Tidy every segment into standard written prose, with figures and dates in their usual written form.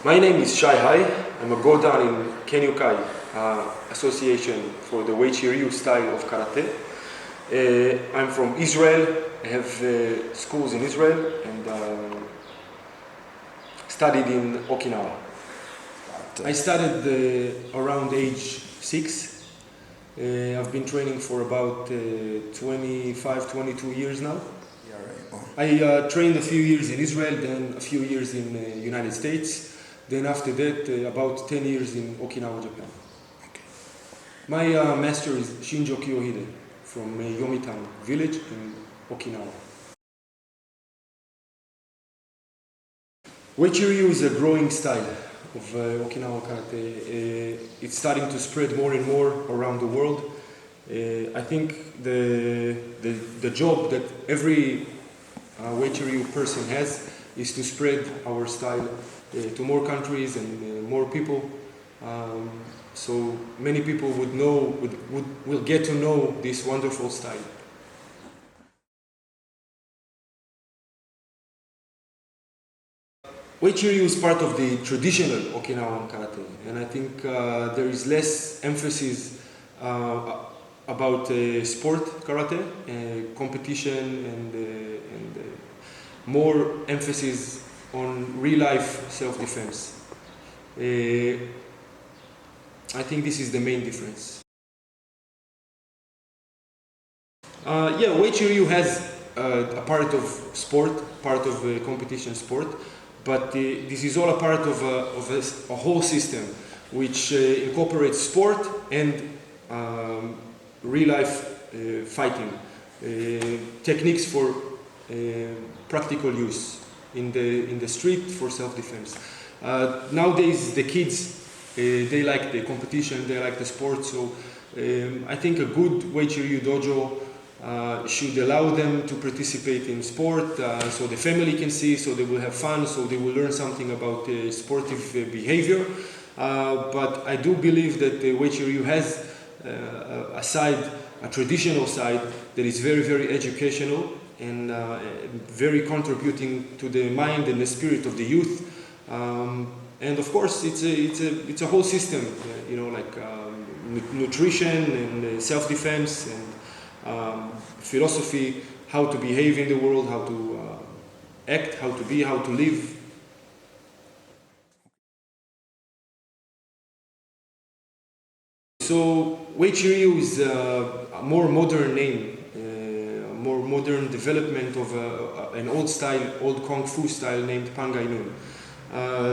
My name is SHAI HAI. I'm a Godan in Karateka association for the Uechi Ryu style of karate. I'm from Israel. I have schools in Israel and studied in Okinawa. I started around age 6. I've been training for about 25, 22 years now. I trained a few years in Israel, then a few years in the United States. Then after that, about 10 years in Okinawa, Japan. Okay. My master is Shinjo Kiyohide from Yomitan village in Okinawa. Uechi Ryu is a growing style of Okinawa karate. It's starting to spread more and more around the world. I think the job that every Uechi Ryu person has is to spread our style to more countries and more people, so many people will get to know this wonderful style. Uechi Ryu is part of the traditional Okinawan karate, and I think there is less emphasis about sport karate, competition, and more emphasis on real-life self-defense. I think this is the main difference. Uechi Ryu has a part of sport, part of competition sport, but this is all a part of a whole system which incorporates sport and real-life fighting, techniques for practical use in the street for self-defense. Nowadays the kids, they like the competition, they like the sport, so I think a good Uechi Ryu dojo should allow them to participate in sport, so the family can see, so they will have fun, so they will learn something about sportive behavior. But I do believe that the Uechi Ryu has a traditional side that is very, very educational and very contributing to the mind and the spirit of the youth. And of course, it's a whole system, like nutrition and self-defense and philosophy, how to behave in the world, how to act, how to be, how to live. So Uechi Ryu is a more modern name, more modern development of an old Kung Fu style named Pangai Nun.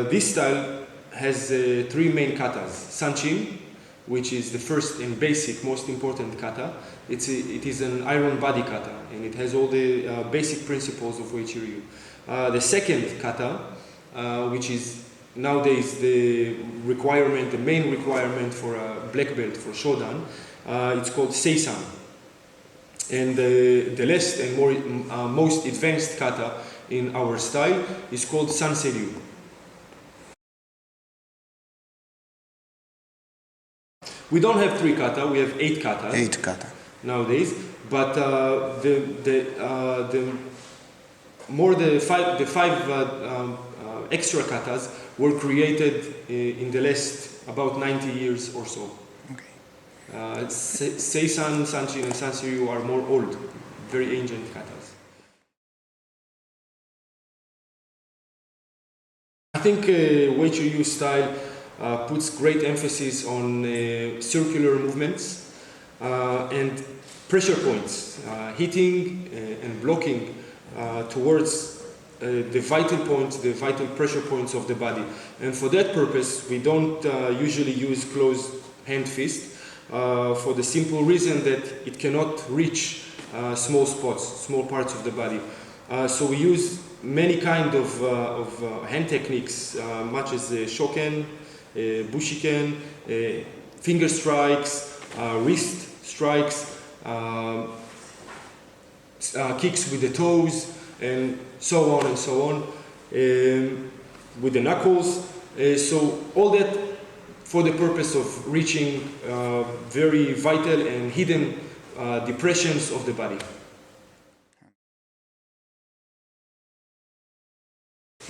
This style has 3 main katas. Sanchin, which is the first and basic, most important kata. It is an iron body kata, and it has all the basic principles of Uechi Ryu. The second kata, which is nowadays the main requirement for a black belt for Shodan, it's called Seisan. And the last and most advanced kata in our style is called Sanseryu. We don't have 3 kata, we have 8 katas. 8 kata. Nowadays, but the 5 extra katas were created in the last about 90 years or so. Okay. Seisan, Sanchin, and Sanseryu are more old, very ancient katas. I think Uechi Ryu style puts great emphasis on circular movements and pressure points, hitting and blocking towards the vital points, the vital pressure points of the body. And for that purpose, we don't usually use closed hand fist for the simple reason that it cannot reach small spots, small parts of the body. So we use many kind of hand techniques, much as shoken, bushiken, finger strikes, wrist strikes, kicks with the toes, and so on and so on, with the knuckles. So all that for the purpose of reaching very vital and hidden depressions of the body.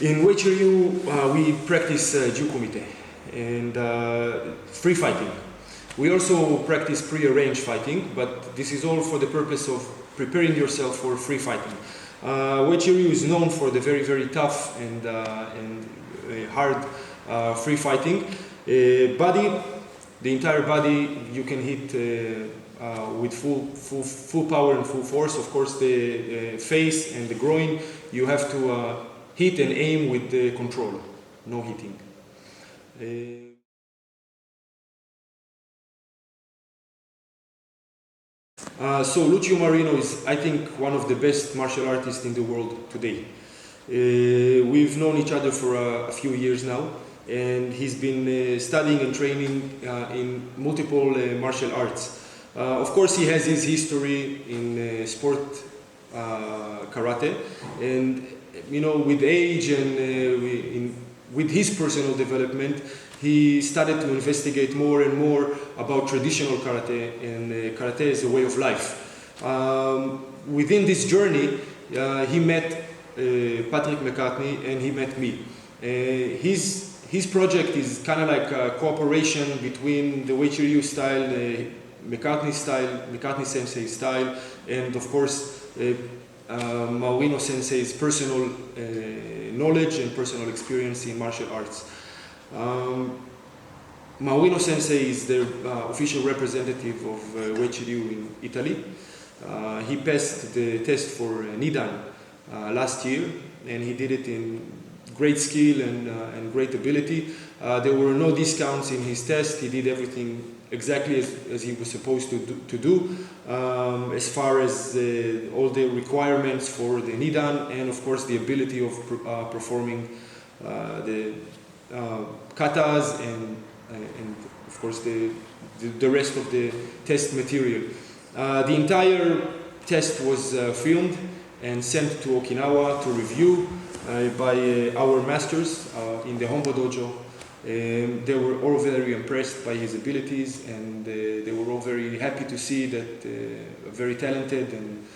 In Uechi Ryu, we practice Jukumite and free fighting. We also practice pre-arranged fighting, but this is all for the purpose of preparing yourself for free fighting. Uechi Ryu is known for the very, very tough and hard free fighting. Body, the entire body, you can hit with full power and full force. Of course, the face and the groin, you have to hit and aim with the control, no hitting. So Lucio Maurino is, I think, one of the best martial artists in the world today. We've known each other for a few years now, and he's been studying and training in multiple martial arts. Of course, he has his history in sport karate, and you know, with age and with his personal development, he started to investigate more and more about traditional karate and karate as a way of life. Within this journey, he met Patrick McCartney and he met me. His project is kind of like a cooperation between the Uechi Ryu style, the McCartney sensei style, and of course Maurino sensei's personal knowledge and personal experience in martial arts. Maurino sensei is the official representative of Uechi Ryu in Italy. He passed the test for Nidan last year, and he did it in great skill and great ability. There were no discounts in his test. He did everything exactly as he was supposed to do, as far as all the requirements for the Nidan, and of course the ability of performing the katas and of course the rest of the test material. The entire test was filmed and sent to Okinawa to review by our masters in the Hombo Dojo. They were all very impressed by his abilities, and they were all very happy to see that a very talented and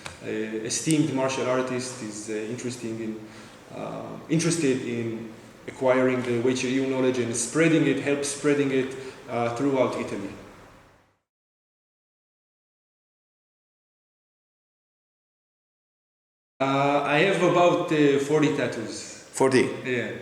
esteemed martial artist is interested in acquiring the Uechi Ryu knowledge and spreading it, help spreading it throughout Italy. I have about 40 tattoos. 40. Yeah.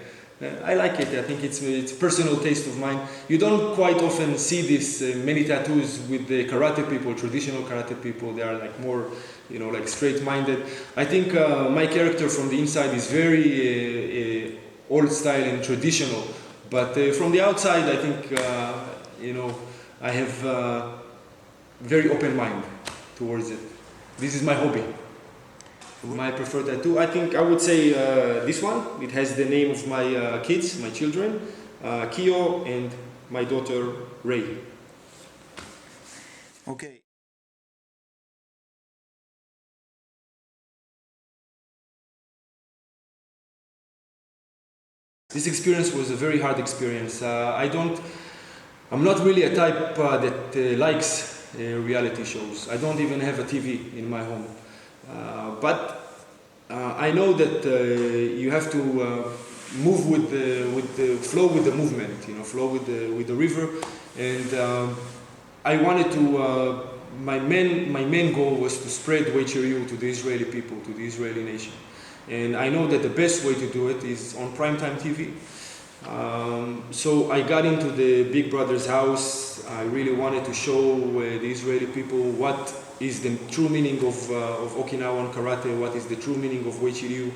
I like it. I think it's a personal taste of mine. You don't quite often see this many tattoos with the karate people, traditional karate people. They are like more, you know, like straight-minded. I think my character from the inside is very old style and traditional, but from the outside, I think you know, I have very open mind towards it. This is my hobby. My preferred tattoo, I think I would say this one. It has the name of my kids, my children, Kiyo and my daughter Ray. Okay. This experience was a very hard experience. I'm not really a type that likes reality shows. I don't even have a TV in my home. But I know that you have to move with the flow with the movement, you know, flow with the river. And I wanted to. My main goal was to spread Uechi Ryu to the Israeli people, to the Israeli nation. And I know that the best way to do it is on primetime TV. So I got into the Big Brother's house. I really wanted to show the Israeli people what is the true meaning of Okinawan karate, what is the true meaning of Uechi Ryu.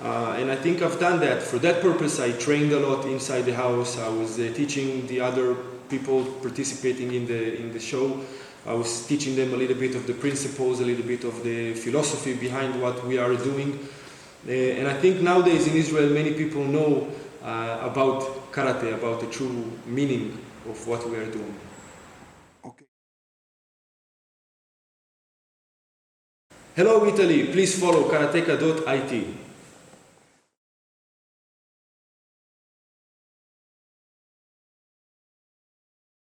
And I think I've done that. For that purpose, I trained a lot inside the house. I was teaching the other people participating in the show. I was teaching them a little bit of the principles, a little bit of the philosophy behind what we are doing. And I think nowadays in Israel, many people know about karate, about the true meaning of what we are doing. Okay. Hello Italy, please follow Karateka.it.